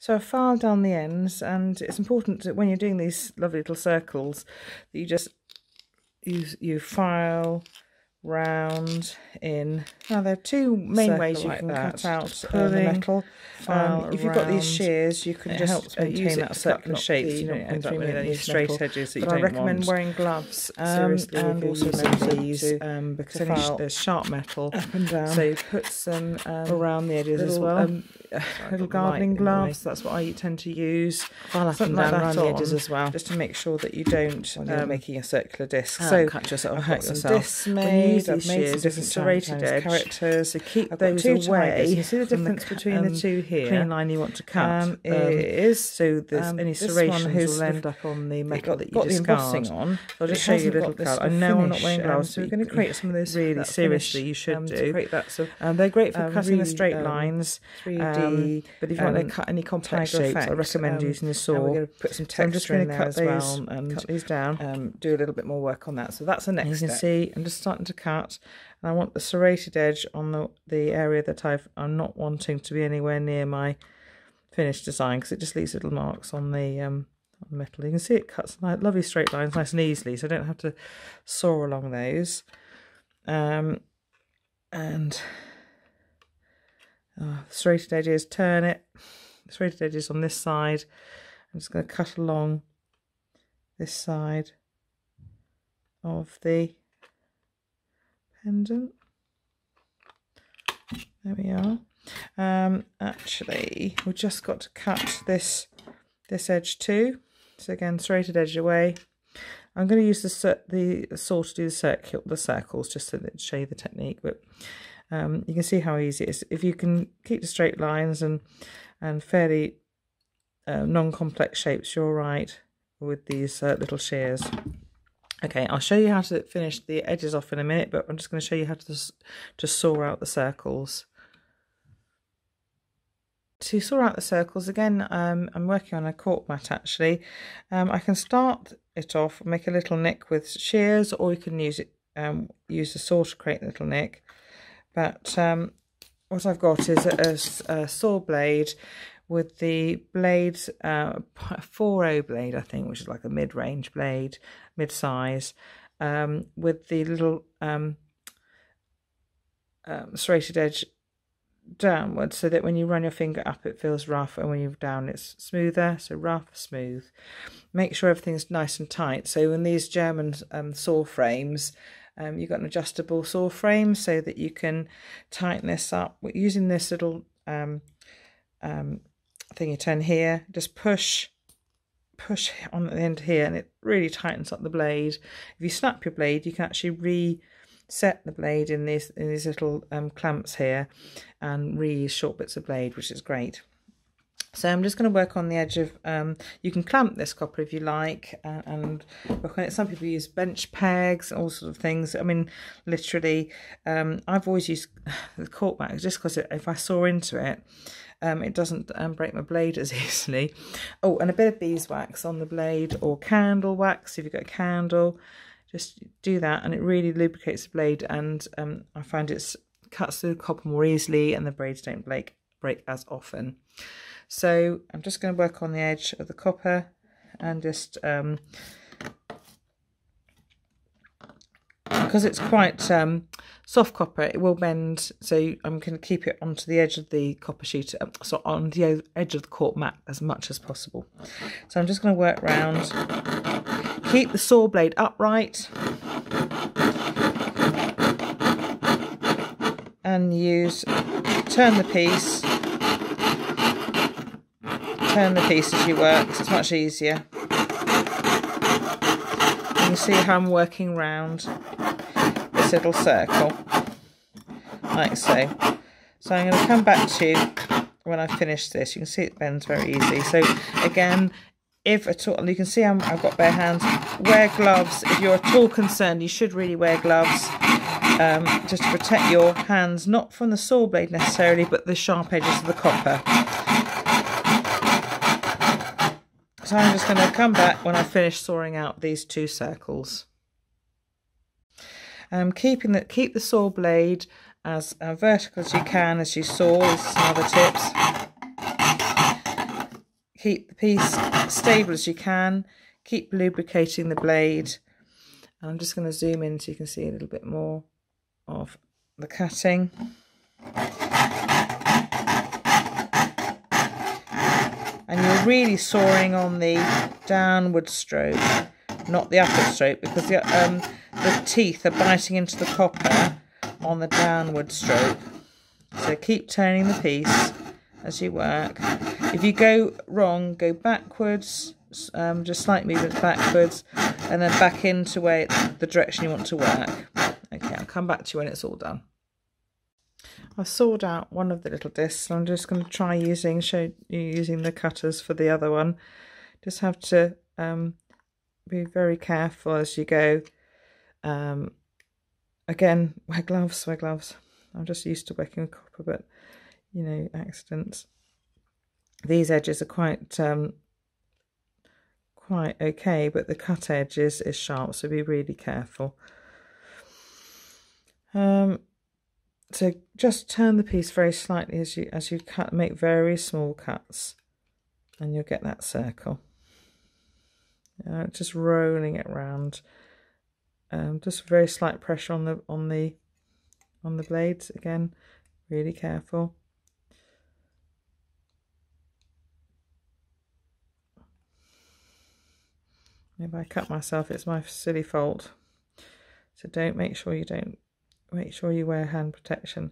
So I filed down the ends, and it's important that when you're doing these lovely little circles that you just you file round in. Now there are two main ways you can cut out the metal. If you've got these shears, you can just use that circular shape, so you don't end up with any straight edges that you don't want. I recommend wearing gloves, seriously, and also remember these because there's sharp metal up and down. So put some around the edges as well. Little gardening gloves. That's what I tend to use. File up and down around the edges as well, just to make sure that you don't making a circular disc. So cut yourself, hurt yourself. I've made some different serrated edge characters, so keep those away. You see the difference between the two here? Clean line you want to cut is so there's any serrations will end up on the metal that you discard. On. So I'll just show you a little cut. I know I'm not wearing gloves, so we're going to create some of this really seriously. You should do. Create that. So they're great for cutting the straight lines. 3D. But if you want to cut any complex shapes, I recommend using a saw. We're going to put some texture in there as well and cut these down. Do a little bit more work on that. So that's the next step. You can see I'm just starting to cut. And I want the serrated edge on the area that I'm not wanting to be anywhere near my finished design, because it just leaves little marks on the metal. You can see it cuts lovely straight lines nice and easily, so I don't have to saw along those. Serrated edges, turn it. Serrated edges on this side. I'm just going to cut along this side of the pendant. There we are. Actually, we've just got to cut this edge too. So again, serrated edge away. I'm going to use the saw to do the circles, just so that show you the technique. But you can see how easy it is if you can keep the straight lines and fairly non-complex shapes. You're right with these little shears. Okay, I'll show you how to finish the edges off in a minute, but I'm just going to show you how to saw out the circles. To saw out the circles, again, I'm working on a cork mat actually. I can start it off, make a little nick with shears, or you can use a saw to create a little nick. But what I've got is a saw blade with the blades, 4/0 blade, I think, which is like a mid-range blade, mid-size, with the little serrated edge downwards, so that when you run your finger up it feels rough, and when you're down it's smoother. So rough, smooth. Make sure everything's nice and tight. So in these German saw frames, you've got an adjustable saw frame so that you can tighten this up using this little thing you turn here. Just push on the end here, and it really tightens up the blade. If you snap your blade, you can actually reset the blade in these little clamps here, and reuse short bits of blade, which is great. So I'm just going to work on the edge of, you can clamp this copper if you like, and work on it. Some people use bench pegs, all sorts of things. I mean, literally, I've always used the cork mat just because if I saw into it, it doesn't break my blade as easily. Oh, and a bit of beeswax on the blade, or candle wax if you've got a candle. Just do that, and it really lubricates the blade, and I find it cuts through the copper more easily, and the braids don't break as often. So I'm just going to work on the edge of the copper, and just because it's quite soft copper, it will bend, so I'm going to keep it onto the edge of the copper sheet, so on the edge of the cork mat as much as possible. So I'm just going to work round, keep the saw blade upright, and turn the piece as you work, so it's much easier. You can see how I'm working round this little circle, like so. So I'm going to come back to you when I finish this. You can see it bends very easy. So again, if at all, you can see I've got bare hands. Wear gloves. If you're at all concerned, you should really wear gloves, just to protect your hands, not from the saw blade necessarily, but the sharp edges of the copper. So I'm just going to come back when I finish sawing out these two circles. Keep the saw blade as vertical as you can as you saw. These are some other tips. keep the piece stable as you can. Keep lubricating the blade. And I'm just going to zoom in so you can see a little bit more of the cutting. And you're really sawing on the downward stroke, not the upward stroke, because the teeth are biting into the copper on the downward stroke. So keep turning the piece as you work. If you go wrong, go backwards, just slight movements backwards, and then back into the direction you want to work. Okay, I'll come back to you when it's all done. I've sawed out one of the little discs. I'm just going to try using the cutters for the other one. Just have to be very careful as you go. Again, wear gloves. I'm just used to working with copper, but you know, accidents. These edges are quite okay, but the cut edge is sharp, so be really careful. So just turn the piece very slightly as you cut, make very small cuts, and you'll get that circle. Just rolling it around. Just very slight pressure on the blades again. Really careful. If I cut myself, it's my silly fault. So make sure you wear hand protection.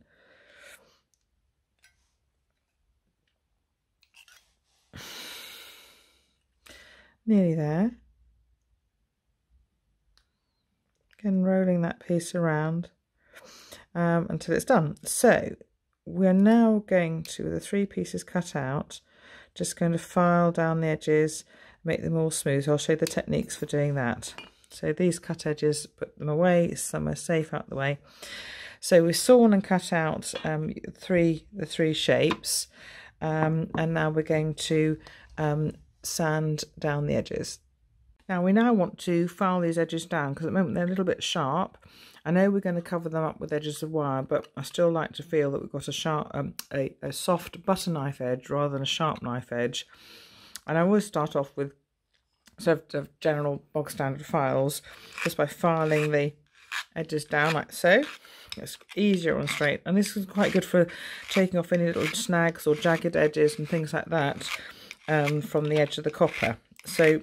Nearly there. Again, rolling that piece around until it's done. So we're now going to, with the 3 pieces cut out, just going to file down the edges, make them all smooth. I'll show you the techniques for doing that. So these cut edges, put them away, somewhere safe out the way. So we've sawn and cut out the three shapes, and now we're going to sand down the edges. Now we want to file these edges down because at the moment they're a little bit sharp. I know we're going to cover them up with edges of wire, but I still like to feel that we've got a sharp, a soft butter knife edge rather than a sharp knife edge. And I always start off with sort of general bog standard files, just by filing the edges down like so. It's easier on straight, and this is quite good for taking off any little snags or jagged edges and things like that from the edge of the copper. So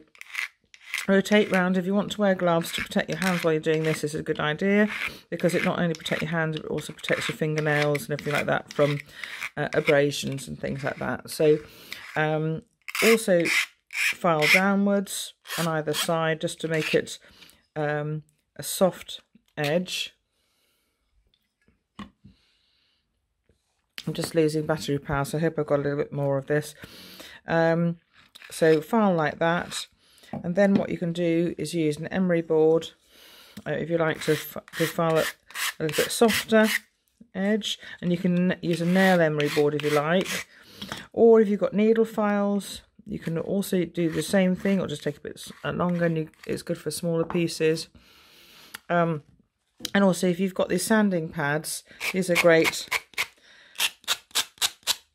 rotate round. If you want to wear gloves to protect your hands while you're doing this, is a good idea, because it not only protects your hands, but also protects your fingernails and everything like that from abrasions and things like that. So also file downwards on either side just to make it a soft edge. I'm just losing battery power, so I hope I've got a little bit more of this. So file like that, and then what you can do is use an emery board if you like to file it a little bit softer edge, and you can use a nail emery board if you like, or if you've got needle files you can also do the same thing, or just take a bit longer, and it's good for smaller pieces. And also if you've got these sanding pads, these are great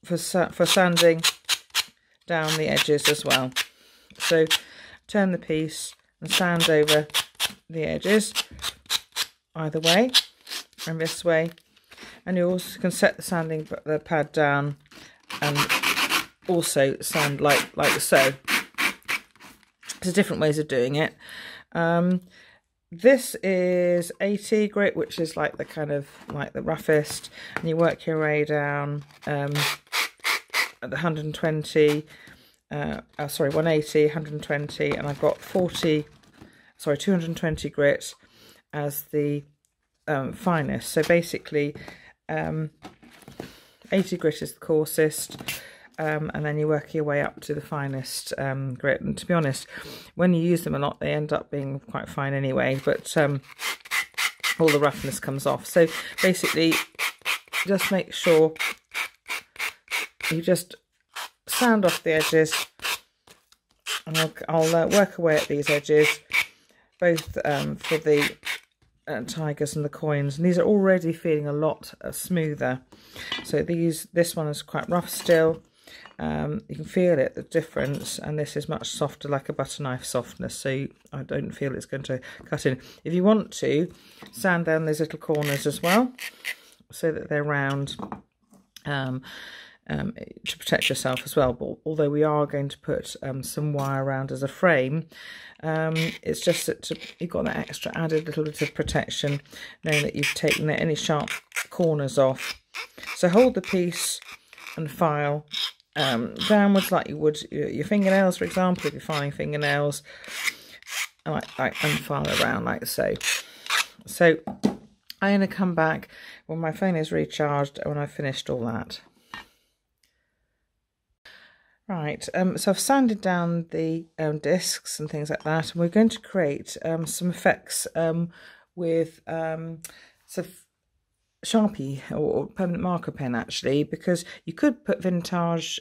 for sanding down the edges as well. So turn the piece and sand over the edges either way and this way, and you also can set the pad down and also sand like so. There's different ways of doing it. This is 80 grit, which is like the roughest, and you work your way down at the 120, 180, 120, and I've got 220 grit as the finest. So basically 80 grit is the coarsest, and then you work your way up to the finest grit. And to be honest, when you use them a lot, they end up being quite fine anyway, but all the roughness comes off. So basically, just make sure you just sand off the edges, and I'll work away at these edges, both for the tigers and the coins, and these are already feeling a lot smoother. So this one is quite rough still, You can feel it, the difference, and this is much softer, like a butter knife softness, so I don't feel it's going to cut in. If you want to, sand down those little corners as well, so that they're round, to protect yourself as well. But although we are going to put some wire around as a frame, it's just that you've got that extra added little bit of protection, knowing that you've taken any sharp corners off. So hold the piece and file downwards like you would your fingernails, for example, if you're filing fingernails, and file around like so. So I'm going to come back when my phone is recharged and when I've finished all that. Right, so I've sanded down the discs and things like that, and we're going to create some effects with sort of Sharpie or permanent marker pen, actually, because you could put vintage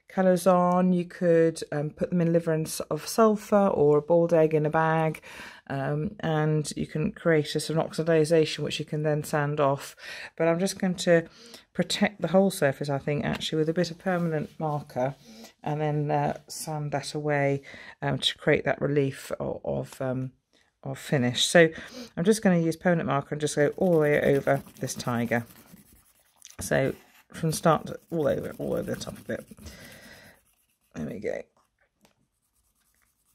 colours on, you could put them in liver of sulphur or a boiled egg in a bag, and you can create a sort of oxidisation which you can then sand off. But I'm just going to protect the whole surface, I think, actually, with a bit of permanent marker, and then sand that away to create that relief of finish. So I'm just going to use permanent marker and just go all the way over this tiger. So from start to all over the top of it. There we go.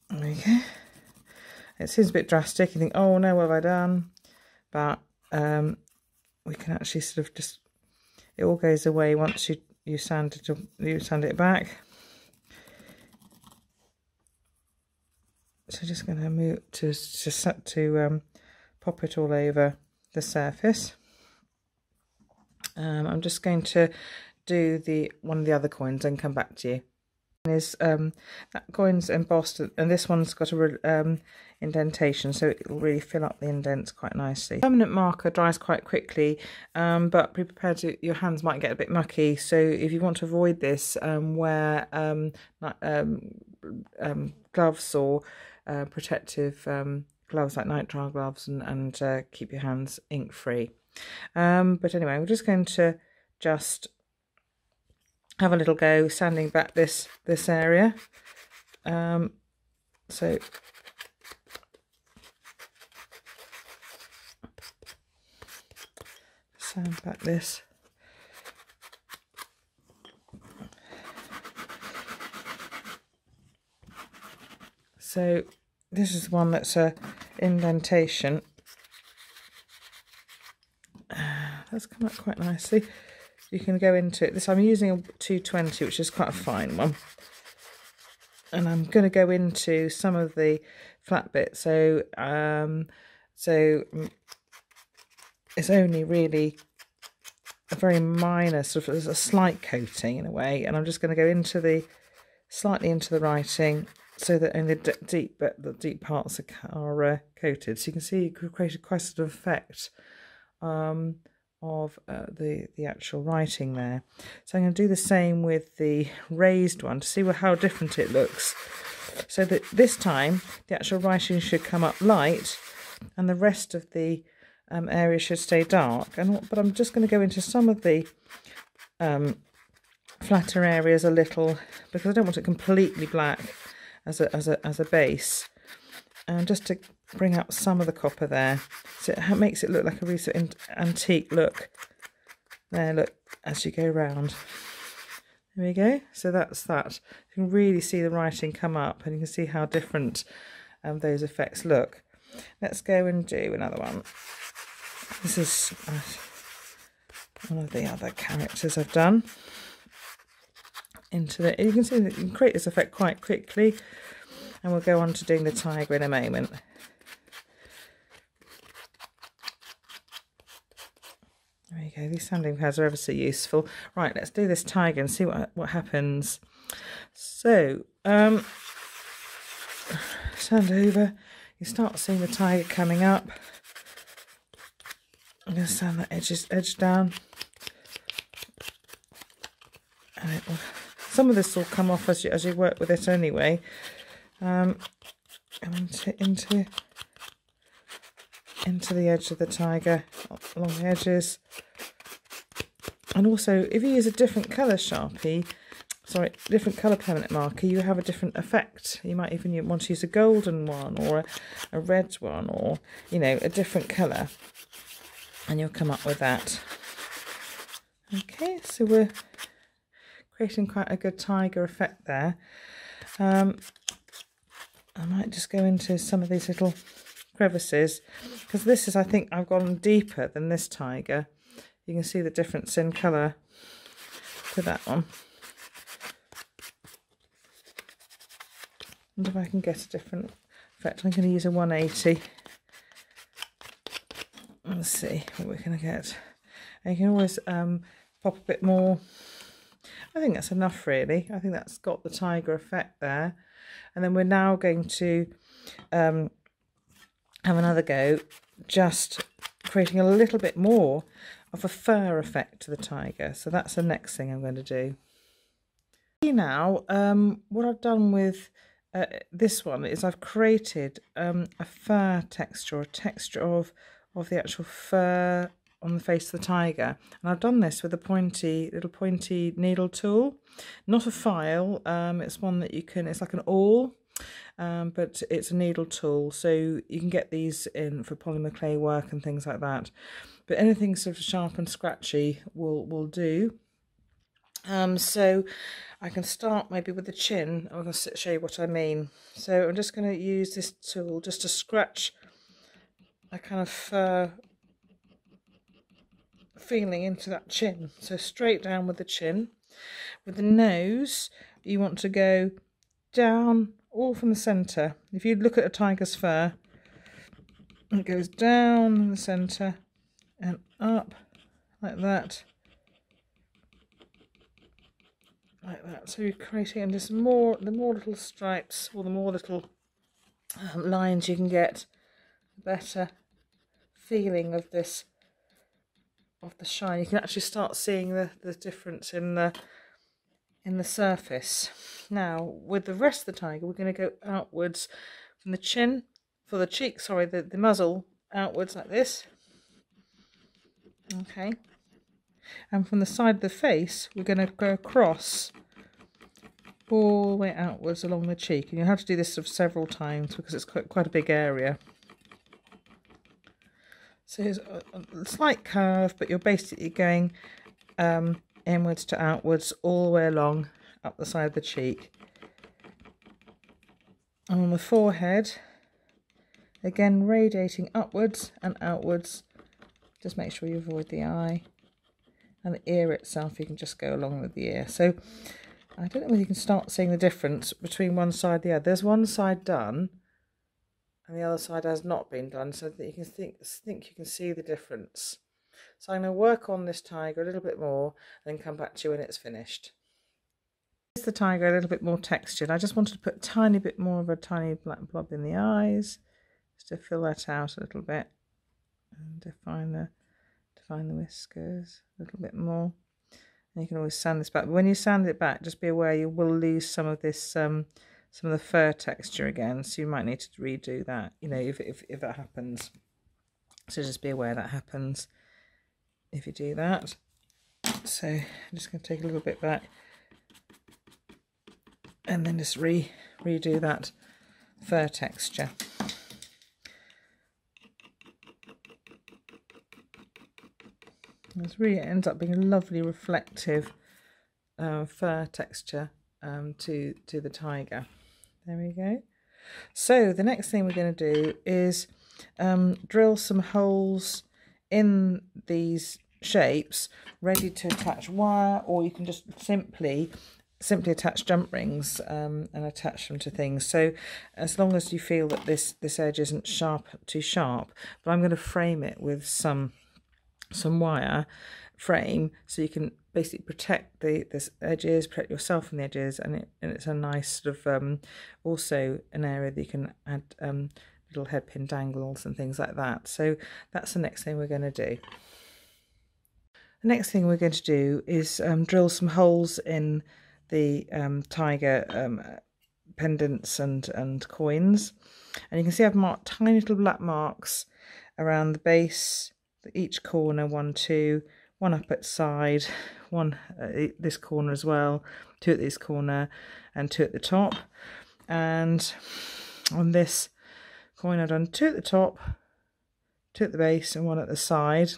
There we go. It seems a bit drastic. You think, oh no, what have I done? But we can actually sort of just, it all goes away once you sand it back. So just going to move to pop it all over the surface. I'm just going to do one of the other coins and come back to you. That coin's embossed, and this one's got a indentation, so it will really fill up the indents quite nicely. Permanent marker dries quite quickly, but be prepared your hands might get a bit mucky. So if you want to avoid this, wear gloves or protective gloves like nitrile gloves, and keep your hands ink free. But anyway, we're just going to have a little go sanding back this area. So sand back this. So this is the one that's a indentation. That's come out quite nicely. You can go into it. This, I'm using a 220, which is quite a fine one, and I'm going to go into some of the flat bits. So it's only really a very minor sort of a slight coating in a way, and I'm just going to go slightly into the writing, so that only the deep parts are coated. So you can see you could create quite a sort of effect of the actual writing there. So I'm going to do the same with the raised one to see how different it looks. So that this time the actual writing should come up light, and the rest of the area should stay dark. But I'm just going to go into some of the flatter areas a little, because I don't want it completely black as a base, and just to bring up some of the copper there, so it makes it look like a really sort of antique look. There, look, as you go round. There we go. So that's that. You can really see the writing come up, and you can see how different those effects look. Let's go and do another one. This is one of the other characters I've done. You can see that you can create this effect quite quickly, and we'll go on to doing the tiger in a moment. There you go. These sanding pads are ever so useful. Right, let's do this tiger and see what happens. So sand over. You start seeing the tiger coming up. I'm going to sand that edge down, and some of this will come off as you work with it anyway. And into the edge of the tiger, along the edges. And also, if you use a different colour Sharpie, different colour permanent marker, you have a different effect. You might even want to use a golden one or a red one, or, you know, a different colour, and you'll come up with that. Okay, so we're creating quite a good tiger effect there. I might just go into some of these little crevices, because this is, I think I've gone deeper than this tiger. You can see the difference in colour to that one. And if I can get a different effect, I'm going to use a 180. Let's see what we're going to get. And you can always pop a bit more. I think that's enough, really. I think that's got the tiger effect there. And then we're now going to have another go, just creating a little bit more of a fur effect to the tiger. So that's the next thing I'm going to do. Now, what I've done with this one is I've created a fur texture, a texture of the actual fur on the face of the tiger, and I've done this with a little pointy needle tool, not a file. It's one that you can, it's like an awl, but it's a needle tool, so you can get these in for polymer clay work and things like that, but anything sort of sharp and scratchy will do. So I can start maybe with the chin. I'm going to show you what I mean. So I'm just going to use this tool just to scratch a kind of fur feeling into that chin. So straight down with the chin. With the nose, you want to go down all from the centre. If you look at a tiger's fur, it goes down in the centre and up like that. Like that. So you're creating just the more little stripes, or the more little lines you can get, the better feeling of this, of the shine. You can actually start seeing the difference in the surface. Now with the rest of the tiger, we're going to go outwards from the chin, for the cheek, sorry, the muzzle outwards like this. Okay. And from the side of the face, we're going to go across all the way outwards along the cheek. And you'll have to do this sort of several times because it's quite a big area. So here's a slight curve, but you're basically going inwards to outwards all the way along up the side of the cheek. And on the forehead, again radiating upwards and outwards. Just make sure you avoid the eye. And the ear itself, you can just go along with the ear. So I don't know whether you can start seeing the difference between one side and the other. There's one side done and the other side has not been done, so that you can think you can see the difference. So I'm going to work on this tiger a little bit more and then come back to you when it's finished. Here's the tiger a little bit more textured. I just wanted to put a tiny bit more of a tiny black blob in the eyes, just to fill that out a little bit and define the whiskers a little bit more. And you can always sand this back, but when you sand it back, just be aware you will lose some of this some of the fur texture again, so you might need to redo that, you know, if that happens. So just be aware that happens if you do that. So I'm just going to take a little bit back and then just redo that fur texture. It really ends up being a lovely reflective fur texture to the tiger. There we go. So the next thing we're going to do is drill some holes in these shapes, ready to attach wire, or you can just simply attach jump rings and attach them to things. So as long as you feel that this edge isn't too sharp, but I'm going to frame it with some wire frame, so you can basically protect the edges, protect yourself from the edges, and it's a nice sort of also an area that you can add little headpin dangles and things like that. So that's the next thing we're going to do. The next thing we're going to do is drill some holes in the tiger pendants and coins, and you can see I've marked tiny little black marks around the base, each corner, 1, 2, one up at side, one at this corner as well, 2 at this corner and 2 at the top. And on this coin I've done 2 at the top, 2 at the base and 1 at the side.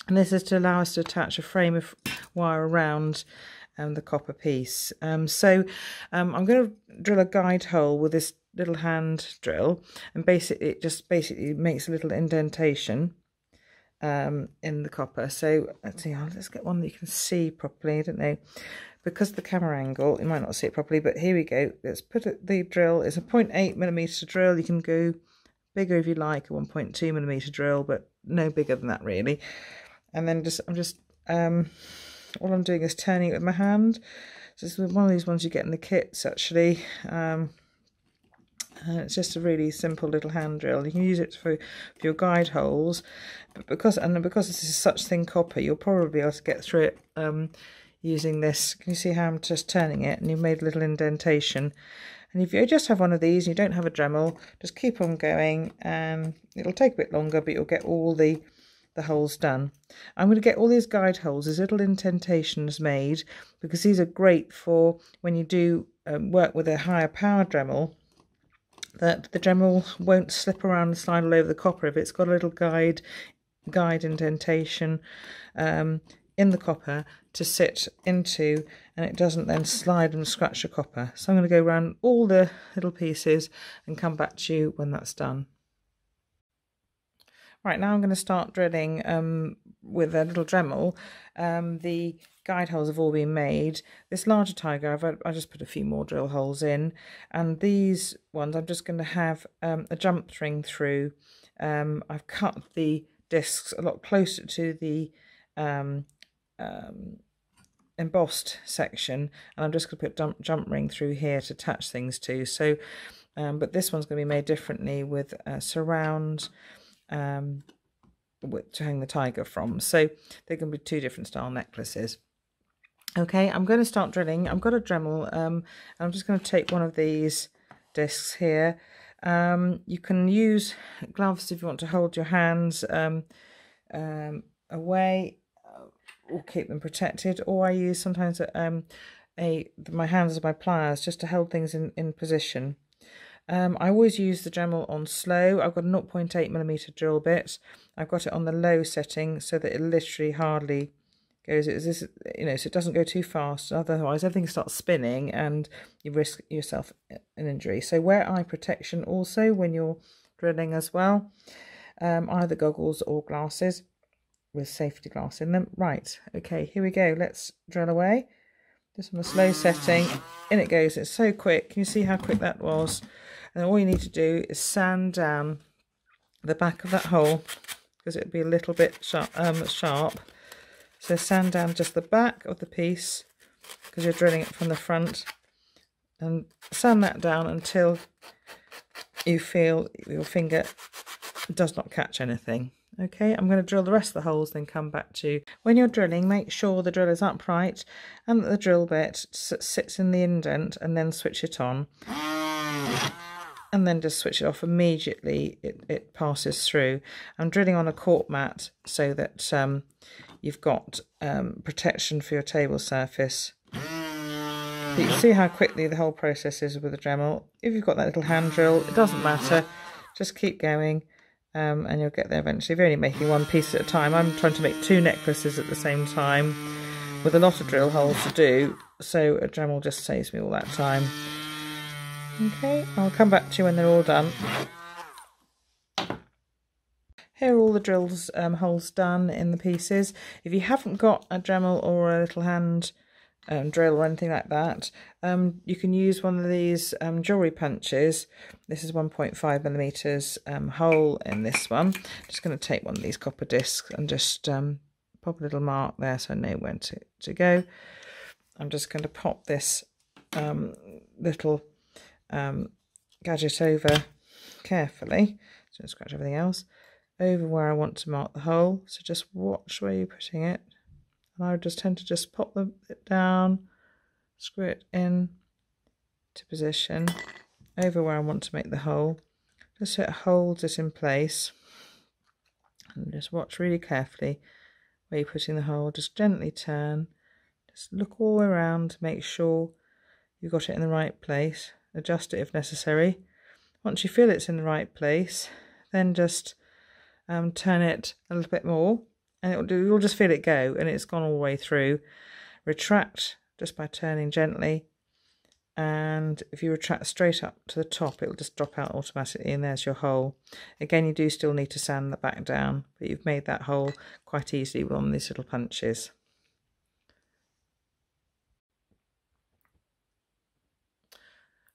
And this is to allow us to attach a frame of wire around the copper piece. I'm going to drill a guide hole with this little hand drill, and basically it just makes a little indentation in the copper. So let's see, let's get one that you can see properly. I don't know, because of the camera angle you might not see it properly, but here we go. Let's put it, the drill is a 0.8mm drill. You can go bigger if you like, a 1.2mm drill, but no bigger than that really. And then all I'm doing is turning it with my hand. So this is one of these ones you get in the kits actually. It's just a really simple little hand drill. You can use it for your guide holes, but because this is such thin copper, you'll probably be able to get through it using this. Can you see how I'm just turning it, and you've made a little indentation? And if you just have one of these and you don't have a Dremel, just keep on going, and it'll take a bit longer, but you'll get all the holes done. I'm going to get all these guide holes, these little indentations made, because these are great for when you do work with a higher power Dremel, that the Dremel won't slip around and slide all over the copper if it's got a little guide indentation in the copper to sit into, and it doesn't then slide and scratch the copper. So I'm going to go around all the little pieces and come back to you when that's done. Right, now I'm going to start drilling with a little Dremel. The guide holes have all been made. This larger tiger, I just put a few more drill holes in, and these ones I'm just going to have a jump ring through. I've cut the discs a lot closer to the embossed section, and I'm just going to put jump ring through here to attach things to. So, but this one's going to be made differently with surround to hang the tiger from. So they're going to be 2 different style necklaces. Okay, I'm going to start drilling. I've got a Dremel, and I'm just going to take one of these discs here. You can use gloves if you want to hold your hands away or keep them protected, or I use sometimes my hands as my pliers just to hold things in position. I always use the Dremel on slow. I've got a 0.8mm drill bit. I've got it on the low setting so that it literally hardly goes. So it doesn't go too fast. Otherwise, everything starts spinning and you risk yourself an injury. So wear eye protection also when you're drilling as well. Either goggles or glasses with safety glass in them. Right, okay, here we go. Let's drill away. Just on a slow setting. In it goes. It's so quick. Can you see how quick that was? And all you need to do is sand down the back of that hole, because it would be a little bit sharp. So sand down just the back of the piece, because you're drilling it from the front, and sand that down until you feel your finger does not catch anything. Okay, I'm going to drill the rest of the holes, then come back to you. When you're drilling, make sure the drill is upright and that the drill bit sits in the indent, and then switch it on. And then just switch it off immediately it passes through. I'm drilling on a cork mat so that you've got protection for your table surface. But you can see how quickly the whole process is with the Dremel. If you've got that little hand drill, it doesn't matter. Just keep going. And you'll get there eventually. If you're only making one piece at a time, I'm trying to make 2 necklaces at the same time with a lot of drill holes to do, so a Dremel just saves me all that time. Okay, I'll come back to you when they're all done. Here are all the drills holes done in the pieces. If you haven't got a Dremel or a little hand drill or anything like that, you can use one of these jewellery punches. This is 1.5mm hole in this one. Just going to take one of these copper discs and just pop a little mark there so I know when to go. I'm just going to pop this little gadget over carefully, so scratch everything else over where I want to mark the hole. So just watch where you're putting it. And I would just tend to just pop it down, screw it in to position over where I want to make the hole, just so it holds it in place. And just watch really carefully where you're putting the hole, just gently turn, just look all around, make sure you've got it in the right place, adjust it if necessary. Once you feel it's in the right place, then just turn it a little bit more, and you'll just feel it go, and it's gone all the way through. Retract just by turning gently, and if you retract straight up to the top, it'll just drop out automatically, and there's your hole. Again, you do still need to sand the back down, but you've made that hole quite easily with one of these little punches.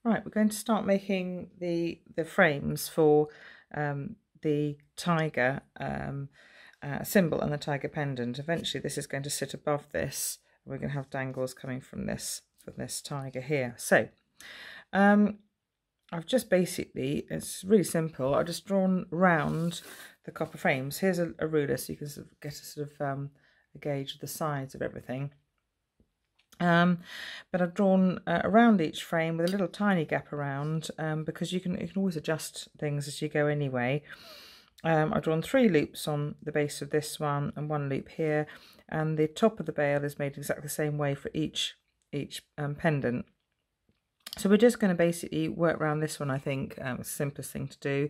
Right, we're going to start making the frames for the tiger symbol and the tiger pendant. Eventually this is going to sit above this, and we're going to have dangles coming from this tiger here. So I've just basically, it's really simple, I've just drawn round the copper frames. Here's a ruler so you can sort of get a gauge of the sides of everything. But I've drawn around each frame with a little tiny gap around, because you can always adjust things as you go anyway. I've drawn 3 loops on the base of this one and 1 loop here, and the top of the bail is made exactly the same way for each pendant. So we're just going to basically work around this one, I think. It's the simplest thing to do,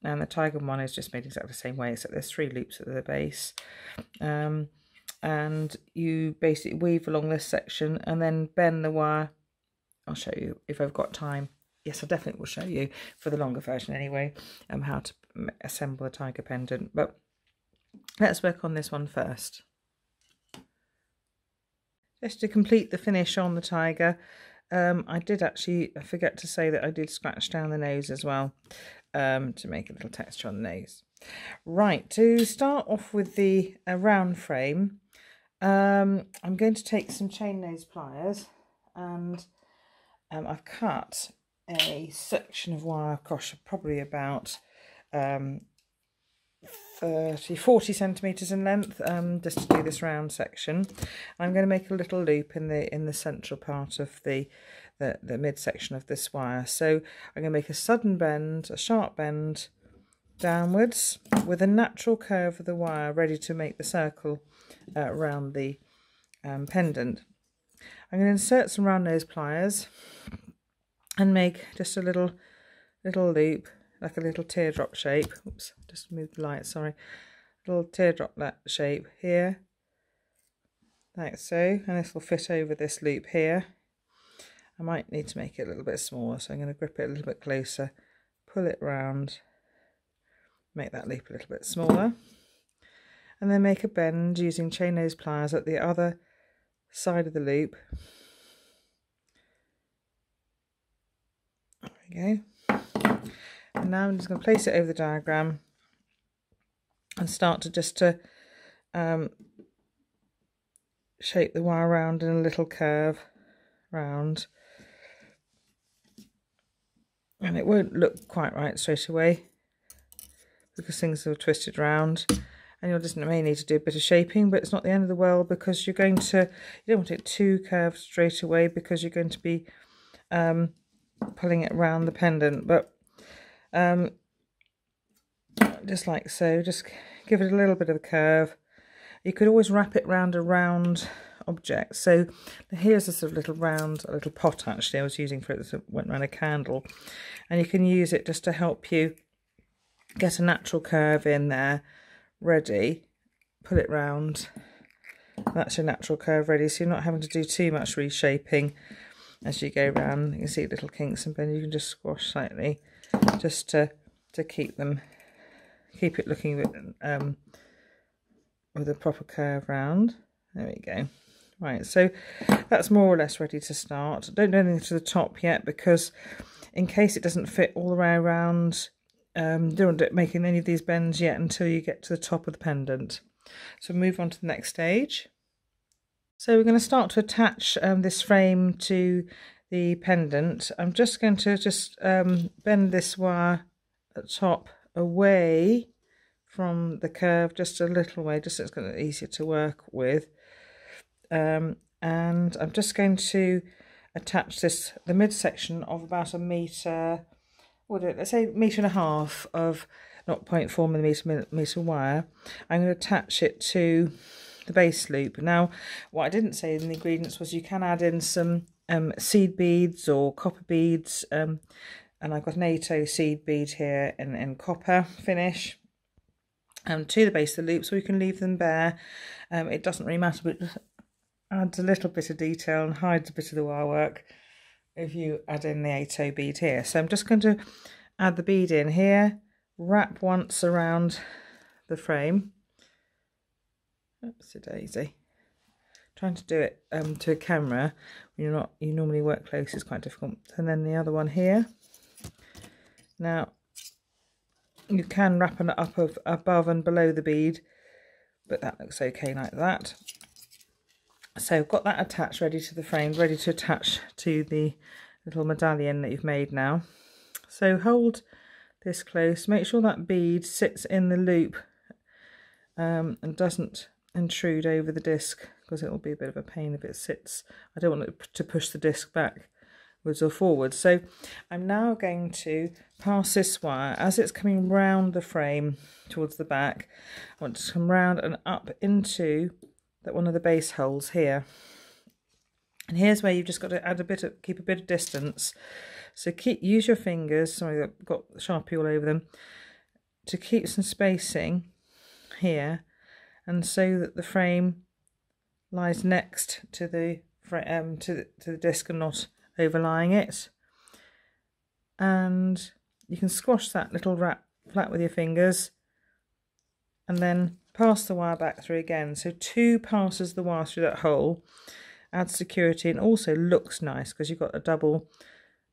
and the tiger one is just made exactly the same way, except there's 3 loops at the base. And you basically weave along this section and then bend the wire. I'll show you if I've got time. Yes, I definitely will show you for the longer version anyway, how to assemble a tiger pendant. But let's work on this one first. Just to complete the finish on the tiger, I did actually forget to say that I did scratch down the nose as well, to make a little texture on the nose. Right, to start off with the round frame, I'm going to take some chain nose pliers, and I've cut a section of wire, gosh, probably about 40 centimetres in length, just to do this round section. I'm going to make a little loop in the central part of the midsection of this wire. So I'm going to make a sudden bend, a sharp bend downwards with a natural curve of the wire, ready to make the circle around the pendant. I'm going to insert some round nose pliers and make just a little loop, like a little teardrop shape. Oops, just moved the light, sorry. Little teardrop shape here, like so, and this will fit over this loop here. I might need to make it a little bit smaller, so I'm going to grip it a little bit closer, pull it round, make that loop a little bit smaller, and then make a bend using chain nose pliers at the other side of the loop. There we go. And now I'm just going to place it over the diagram and start to just shape the wire around in a little curve round. And it won't look quite right straight away because things are twisted round, and you'll just may need to do a bit of shaping, but it's not the end of the world, because you don't want it too curved straight away, because you're going to be pulling it around the pendant. But just like so, just give it a little bit of a curve. You could always wrap it round a round object. So here's a sort of a little pot actually I was using for it that went around a candle, and you can use it just to help you get a natural curve in there ready. Pull it round, that's your natural curve ready, so you're not having to do too much reshaping as you go round. You can see little kinks, and then you can just squash slightly just to keep it looking with a proper curve round. There we go. Right, so that's more or less ready to start. Don't do anything to the top yet, because in case it doesn't fit all the way around, don't make any of these bends yet until you get to the top of the pendant. So move on to the next stage. So we're going to start to attach this frame to the pendant. I'm just going to bend this wire at the top away from the curve just a little way, just so it's going to be easier to work with. And I'm just going to attach the midsection of about a metre, let's say 1.5 meters of 0.4 millimeter wire. I'm going to attach it to the base loop. Now, what I didn't say in the ingredients was you can add in some seed beads or copper beads, and I've got an 8/0 seed bead here in copper finish to the base of the loop, so we can leave them bare. It doesn't really matter, but it just adds a little bit of detail and hides a bit of the wire work if you add in the 8/0 bead here. So I'm just going to add the bead in here, wrap once around the frame. Oopsie daisy. Trying to do it to a camera when you normally work close is quite difficult. And then the other one here. Now you can wrap it up above and below the bead, but that looks okay like that. So I've got that attached, ready to the frame, ready to attach to the little medallion that you've made now. So hold this close, make sure that bead sits in the loop and doesn't intrude over the disc, because it will be a bit of a pain if it sits. I don't want it to push the disc backwards or forwards. So I'm now going to pass this wire as it's coming round the frame towards the back. I want to come round and up into one of the base holes here. And here's where you've just got to add keep a bit of distance. So use your fingers, sorry, I've got Sharpie all over them, to keep some spacing here, and so that the frame lies next to the to the disc and not overlying it. And you can squash that little wrap flat with your fingers and then pass the wire back through again. So 2 passes the wire through that hole, adds security, and also looks nice because you've got a double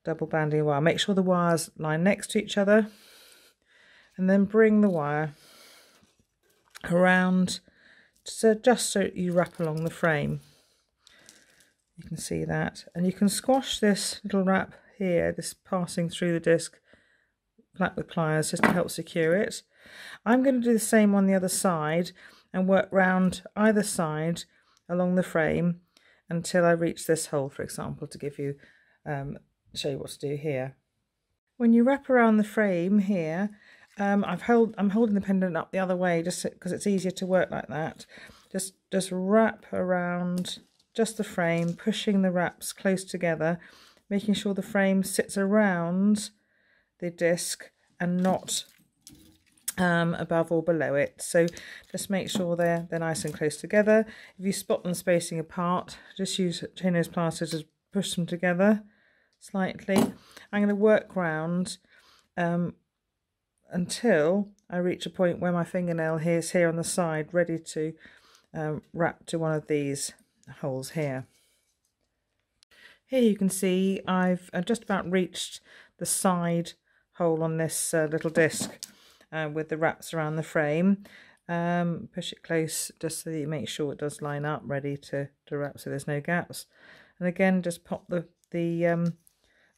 banding wire. Make sure the wires lie next to each other, and then bring the wire around just so you wrap along the frame. You can see that, and you can squash this little wrap here, this passing through the disc, flat with pliers just to help secure it. I'm going to do the same on the other side and work round either side along the frame until I reach this hole, for example, to give you show you what to do here. When you wrap around the frame here, I'm holding the pendant up the other way just because it's easier to work like that. Just wrap around just the frame, pushing the wraps close together, making sure the frame sits around the disc and not above or below it. So just make sure they're nice and close together. If you spot them spacing apart, just use chain nose pliers to push them together slightly. I'm going to work round until I reach a point where my fingernail is here on the side, ready to wrap to one of these holes here. Here you can see I've just about reached the side hole on this little disc with the wraps around the frame. Push it close just so that you make sure it does line up, ready to wrap so there's no gaps. And again, just pop the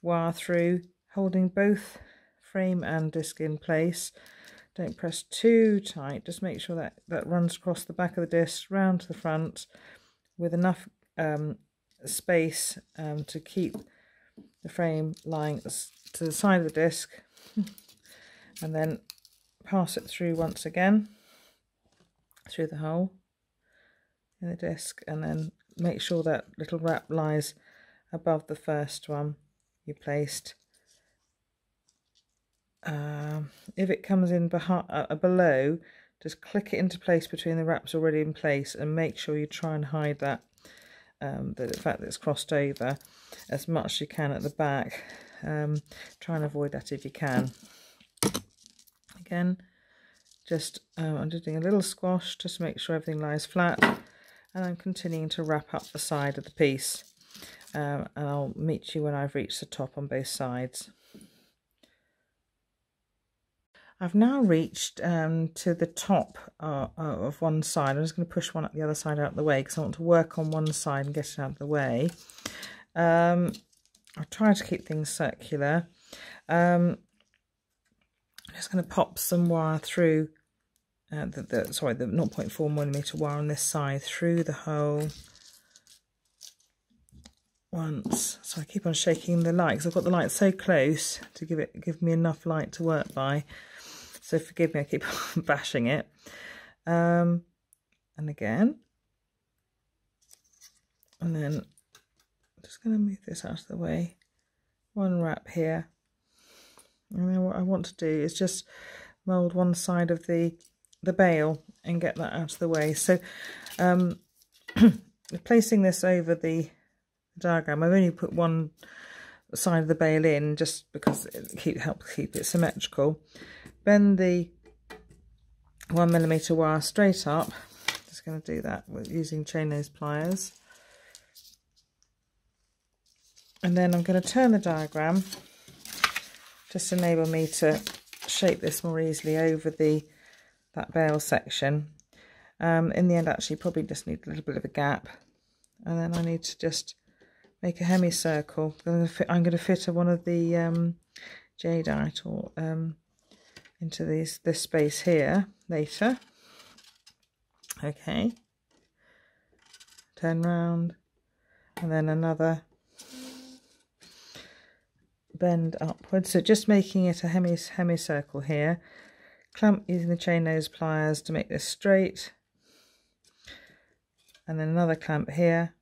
wire through, holding both frame and disc in place. Don't press too tight, just make sure that runs across the back of the disc, round to the front, with enough space to keep the frame lying to the side of the disc, and then pass it through once again through the hole in the disc, and then make sure that little wrap lies above the first one you placed. If it comes in below, just click it into place between the wraps already in place, and make sure you try and hide that the fact that it's crossed over as much as you can at the back. Try and avoid that if you can. Again, just I'm just doing a little squash just to make sure everything lies flat, and I'm continuing to wrap up the side of the piece, and I'll meet you when I've reached the top on both sides. I've now reached to the top of one side. I'm just going to push one up the other side out of the way because I want to work on one side and get it out of the way. I try to keep things circular. I'm just going to pop some wire through the 0.4mm wire on this side through the hole once. So I keep on shaking the light because I've got the light so close to give me enough light to work by. So forgive me, I keep bashing it. And again, And then I'm just going to move this out of the way. One wrap here. And then what I want to do is just mould one side of the bail and get that out of the way. So placing this over the diagram, I've only put one side of the bail in just because it helps keep it symmetrical. Bend the 1mm wire straight up. Just going to do that with using chain nose pliers. And then I'm going to turn the diagram just to enable me to shape this more easily over that bail section. In the end, actually, probably just need a little bit of a gap, and then I need to just make a hemicircle. I'm going to fit one of the jadeite or into this space here later. Okay, turn round, and then another bend upwards. So just making it a hemicircle here. Clamp using the chain nose pliers to make this straight, and then another clamp here,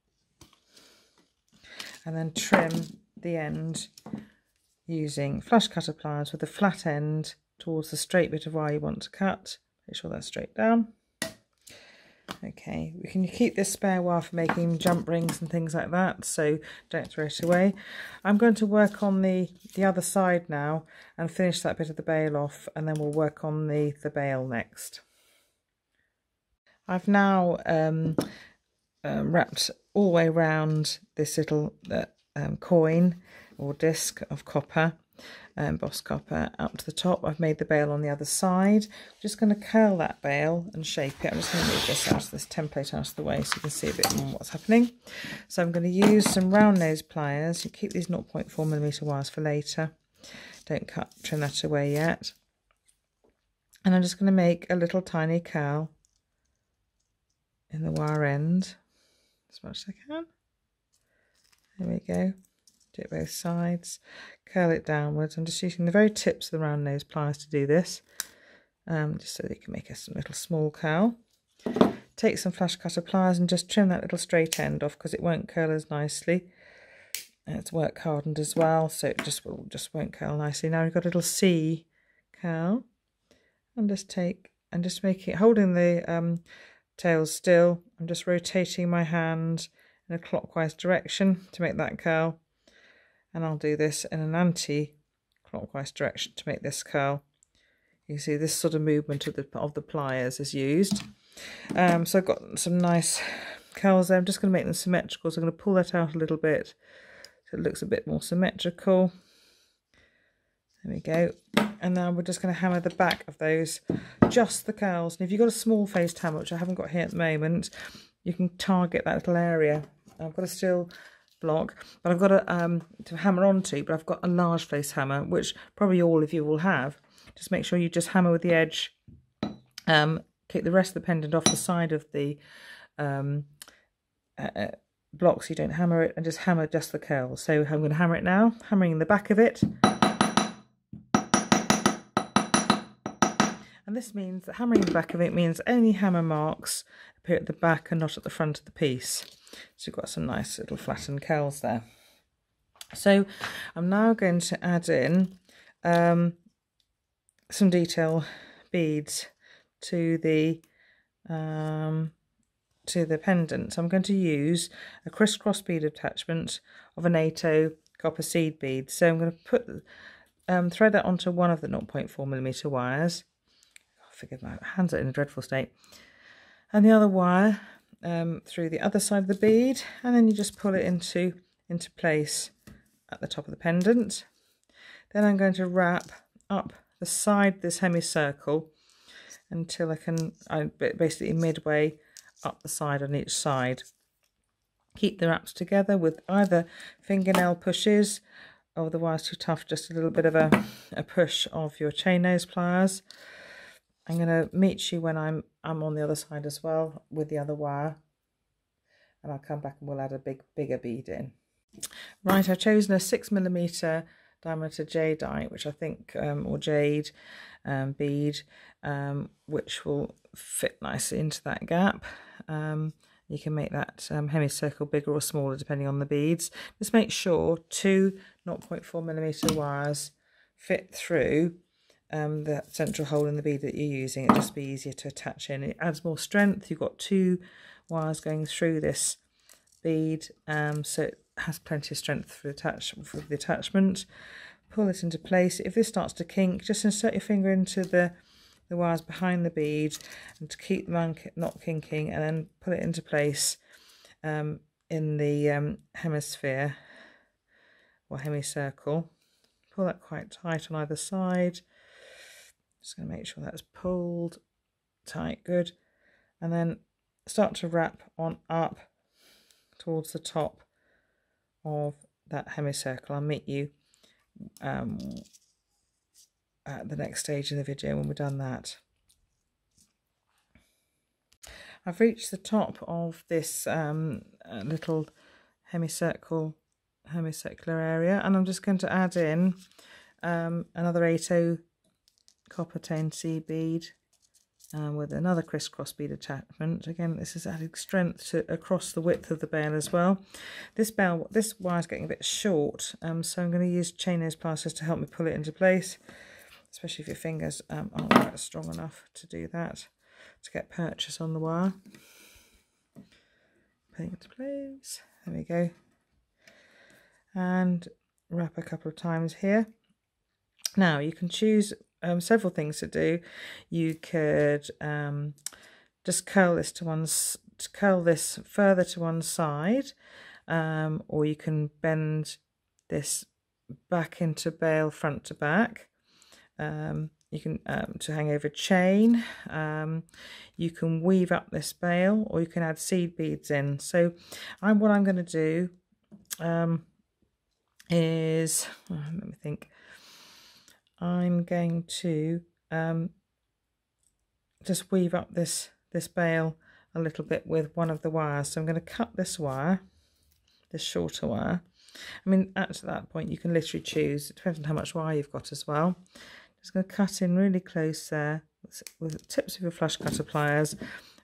and then trim the end using flash cutter pliers with the flat end towards the straight bit of wire you want to cut. Make sure that's straight down. Okay, we can keep this spare wire for making jump rings and things like that, so don't throw it away. I'm going to work on the other side now and finish that bit of the bail off, and then we'll work on the bail next. I've now wrapped all the way around this little coin or disc of copper, embossed copper, up to the top. I've made the bail on the other side. I'm just going to curl that bail and shape it. I'm just going to move this template out of the way so you can see a bit more what's happening. So I'm going to use some round nose pliers. You keep these 0.4mm wires for later. Don't trim that away yet. And I'm just going to make a little tiny curl in the wire end as much as I can. There we go. Do it both sides, curl it downwards. I'm just using the very tips of the round nose pliers to do this, just so that you can make a little small curl. Take some flash cutter pliers and just trim that little straight end off because it won't curl as nicely. And it's work hardened as well, so it just won't curl nicely. Now we've got a little C curl, and just make it, holding the tails still. I'm just rotating my hand in a clockwise direction to make that curl. And I'll do this in an anti-clockwise direction to make this curl. You see this sort of movement of the pliers is used. So I've got some nice curls there. I'm just going to make them symmetrical. So I'm going to pull that out a little bit so it looks a bit more symmetrical. There we go. And now we're just going to hammer the back of those, just the curls. And if you've got a small faced hammer, which I haven't got here at the moment, you can target that little area. I've got a steel block, but I've got to hammer onto, but I've got a large face hammer, which probably all of you will have. Just make sure you just hammer with the edge, keep the rest of the pendant off the side of the block so you don't hammer it, and just hammer just the curls. So I'm going to hammer it now, hammering in the back of it. And this means that hammering the back of it means any hammer marks appear at the back and not at the front of the piece. So you've got some nice little flattened curls there. So I'm now going to add in some detail beads to the pendant. So I'm going to use a crisscross bead attachment of a NATO copper seed bead. So I'm going to put thread that onto one of the 0.4mm wires. Forgive my hands are in a dreadful state. And the other wire through the other side of the bead, and then you just pull it into place at the top of the pendant. Then I'm going to wrap up the side, this hemicircle, until I'm basically midway up the side on each side. Keep the wraps together with either fingernail pushes, or the wire's too tough, just a little bit of a push of your chain nose pliers. I'm going to meet you when I'm on the other side as well with the other wire, and I'll come back and we'll add a bigger bead in. Right, I've chosen a 6mm diameter jadeite, which I think, or jade bead, which will fit nicely into that gap. You You can make that hemicircle bigger or smaller depending on the beads. Just make sure 2 0.4mm wires fit through the central hole in the bead that you're using. It'll just be easier to attach in. It adds more strength. You've got 2 wires going through this bead, so it has plenty of strength for the attachment. Pull it into place. If this starts to kink, just insert your finger into the wires behind the bead and to keep them not kinking, and then put it into place in the hemisphere or hemicircle. Pull that quite tight on either side. Just going to make sure that's pulled tight, good. And then start to wrap on up towards the top of that hemicircle. I'll meet you at the next stage of the video when we've done that. I've reached the top of this little hemicircular area, and I'm just going to add in another 8/0 copper toned seed bead with another crisscross bead attachment. Again, this is adding strength across the width of the bail as well. This wire is getting a bit short, so I'm going to use chain nose pliers to help me pull it into place, especially if your fingers aren't quite strong enough to do that, to get purchase on the wire. Putting it into place. There we go. And wrap a couple of times here. Now you can choose several things to do. You could just curl this further to one side, or you can bend this back into bail front to back. You can to hang over chain. You can weave up this bail, or you can add seed beads in. So what I'm going to do is, let me think. I'm going to just weave up this bail a little bit with one of the wires. So I'm going to cut this wire, this shorter wire. I mean, at that point you can literally choose, it depends on how much wire you've got as well. Just going to cut in really close there with the tips of your flush cutter pliers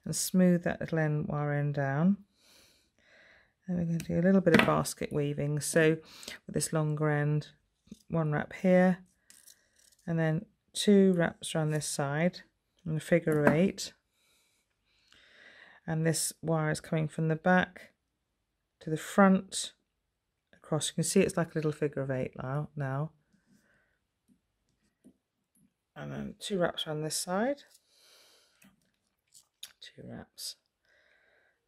and smooth that little wire end down. And we're going to do a little bit of basket weaving. So with this longer end, 1 wrap here, and then 2 wraps around this side in a figure of 8. And this wire is coming from the back to the front across. You can see it's like a little figure of 8 now. And then 2 wraps around this side, 2 wraps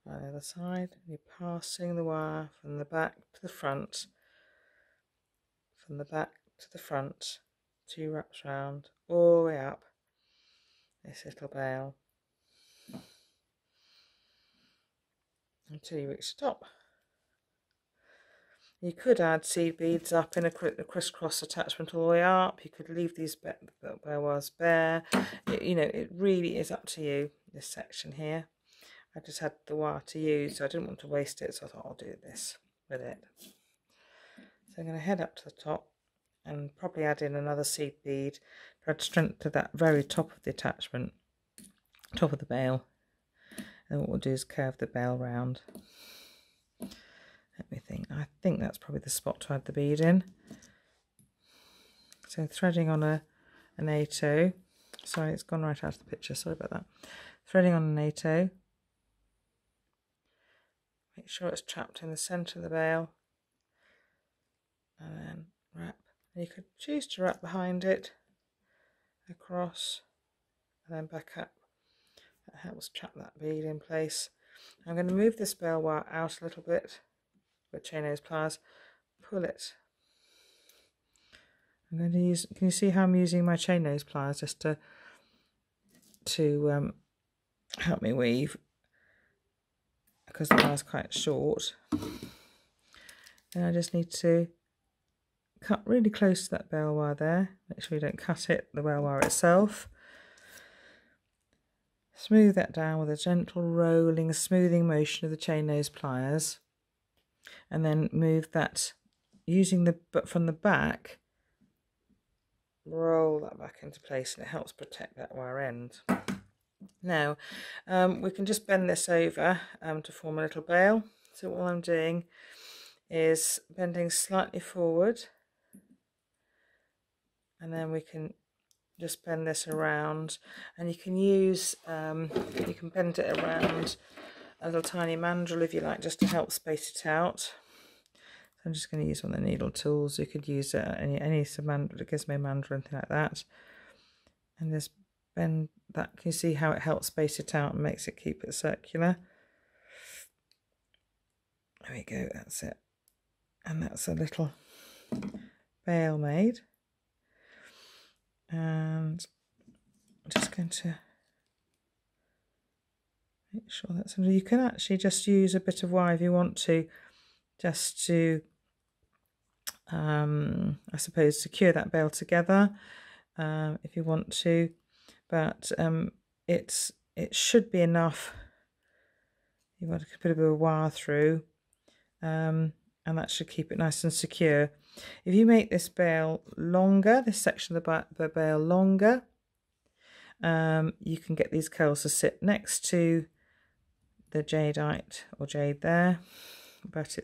on the other side. You're passing the wire from the back to the front, from the back to the front, 2 wraps round, all the way up this little bail until you reach the top. You could add seed beads up in a crisscross attachment all the way up. You could leave these bail wires bare. It really is up to you, this section here. I just had the wire to use, so I didn't want to waste it, so I thought I'll do this with it. So I'm going to head up to the top and probably add in another seed bead to add strength to that very top of the attachment, top of the bail. And what we'll do is curve the bail round. Let me think. I think that's probably the spot to add the bead in. So threading on an 8/0. Sorry, it's gone right out of the picture. Sorry about that. Threading on an 8/0. Make sure it's trapped in the centre of the bail. And then wrap. And you could choose to wrap behind it, across, and then back up. That helps trap that bead in place. I'm going to move this bail wire out a little bit with chain nose pliers, pull it. I'm going to use, can you see how I'm using my chain nose pliers just to help me weave, because the wire's quite short. And I just need to cut really close to that bail wire there. Make sure you don't cut it, the bail wire itself. Smooth that down with a gentle rolling, smoothing motion of the chain nose pliers. And then move that, using from the back, roll that back into place, and it helps protect that wire end. Now we can just bend this over to form a little bail. So all I'm doing is bending slightly forward, and then we can just bend this around, and you can use you can bend it around a little tiny mandrel if you like, just to help space it out. So I'm just going to use one of the needle tools. You could use any gizmo mandrel, anything like that, and just bend that. Can you see how it helps space it out and makes it keep it circular? There we go, that's it. And that's a little bail made. And I'm just going to make sure that's under. You can actually just use a bit of wire if you want to, just to I suppose secure that bail together, if you want to, but it should be enough. You want to put a bit of wire through, and that should keep it nice and secure. If you make this bail longer, this section of the bail longer, you can get these curls to sit next to the jadeite or jade there, but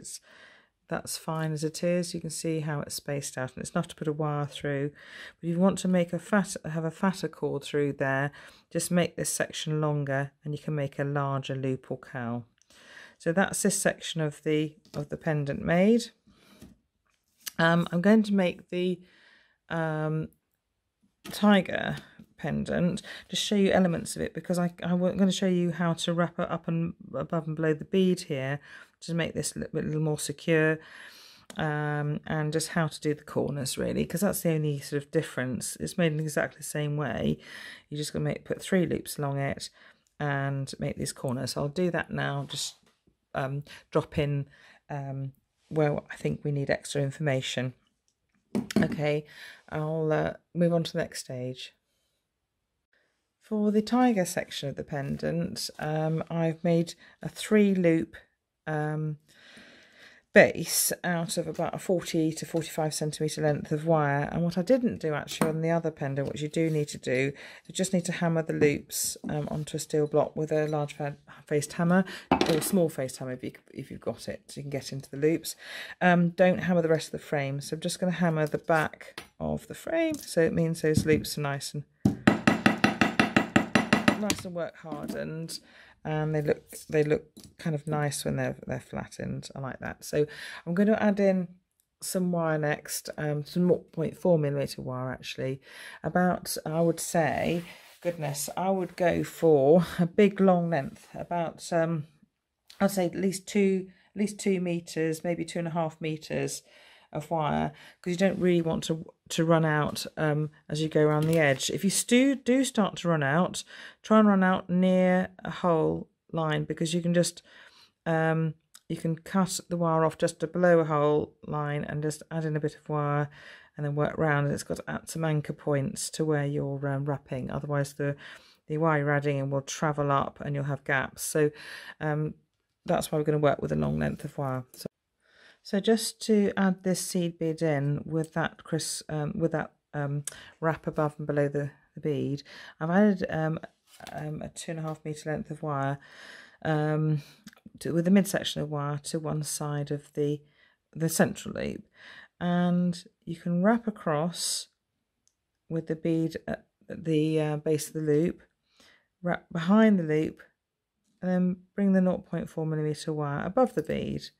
that's fine as it is. You can see how it's spaced out, and it's enough to put a wire through. But if you want to make have a fatter cord through there, just make this section longer, and you can make a larger loop or curl. So that's this section of the pendant made. I'm going to make the tiger pendant, just show you elements of it, because I'm going to show you how to wrap it up and above and below the bead here to make this a little more secure, and just how to do the corners, really, because that's the only sort of difference. It's made in exactly the same way. You're just going to put 3 loops along it and make these corners. So I'll do that now, just drop in where I think we need extra information. Okay, I'll move on to the next stage. For the tiger section of the pendant, I've made a 3-loop base out of about a 40 to 45 centimetre length of wire. And what I didn't do actually on the other pendant, which you do need to do, you just need to hammer the loops onto a steel block with a large faced hammer, or a small faced hammer if you've got it, so you can get into the loops. Don't hammer the rest of the frame. So I'm just going to hammer the back of the frame, so it means those loops are nice and work hardened, and they look kind of nice when they're flattened. I like that. So I'm going to add in some wire next, some 0.4mm wire actually. About, I would say, goodness, I would go for a big long length, about I'd say at least 2 meters, maybe 2.5 meters of wire, because you don't really want to run out as you go around the edge. If you do start to run out, try and run out near a hole line, because you can just you can cut the wire off just below a hole line and just add in a bit of wire and then work round, and it's got to add some anchor points to where you're wrapping. Otherwise the wire you're adding in will travel up and you'll have gaps. So that's why we're going to work with a long length of wire. So just to add this seed bead in with that wrap above and below the bead, I've added a 2.5 meter length of wire with the midsection of wire to one side of the central loop, and you can wrap across with the bead at the base of the loop, wrap behind the loop, and then bring the 0.4mm wire above the bead.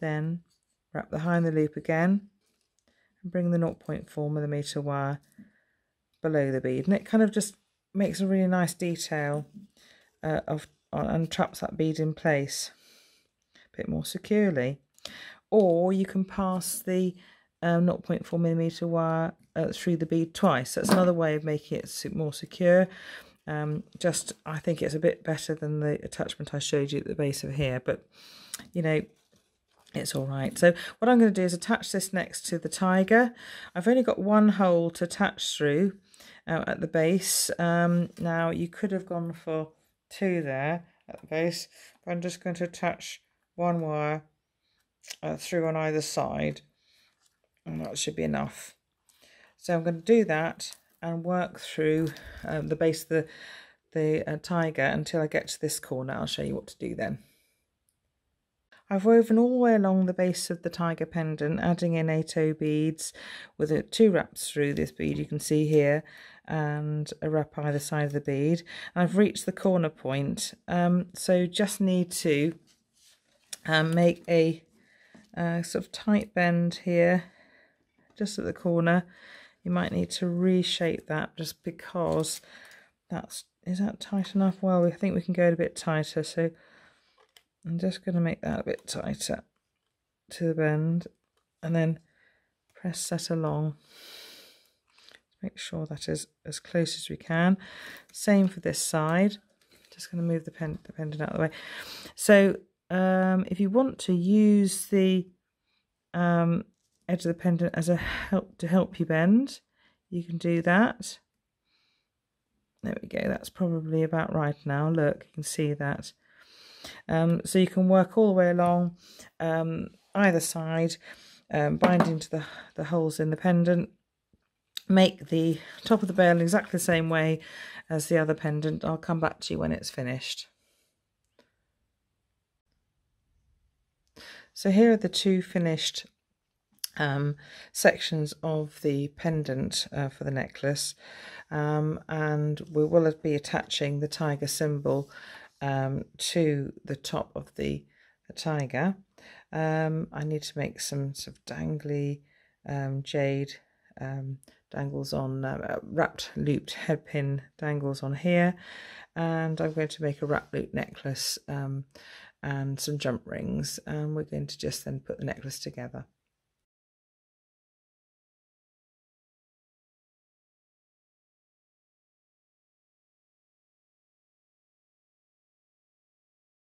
Then wrap behind the loop again and bring the 0.4mm wire below the bead, and it kind of just makes a really nice detail and traps that bead in place a bit more securely. Or you can pass the 0.4mm wire through the bead twice. That's another way of making it more secure. I think it's a bit better than the attachment I showed you at the base of here, but you know, it's all right. So what I'm going to do is attach this next to the tiger. I've only got one hole to attach through at the base. Now you could have gone for 2 there at the base, but I'm just going to attach 1 wire through on either side, and that should be enough. So I'm going to do that and work through the base of the tiger until I get to this corner. I'll show you what to do then. I've woven all the way along the base of the tiger pendant, adding in 8 beads with 2 wraps through this bead you can see here, and a wrap either side of the bead. And I've reached the corner point, so just need to make a sort of tight bend here, just at the corner. You might need to reshape that just because is that tight enough? Well, I think we can go a bit tighter, so I'm just going to make that a bit tighter to the bend and then press that along. Make sure that is as close as we can. Same for this side. Just going to move the pendant out of the way. So if you want to use the edge of the pendant as a help you bend, you can do that. There we go. That's probably about right now. Look, you can see that. So you can work all the way along either side, binding to the holes in the pendant. Make the top of the bell exactly the same way as the other pendant. I'll come back to you when it's finished. So here are the 2 finished sections of the pendant for the necklace, and we will be attaching the tiger symbol to the top of the tiger. I need to make some sort of dangly jade dangles on, wrapped looped head pin dangles on here, and I'm going to make a wrap loop necklace and some jump rings, and we're going to just then put the necklace together.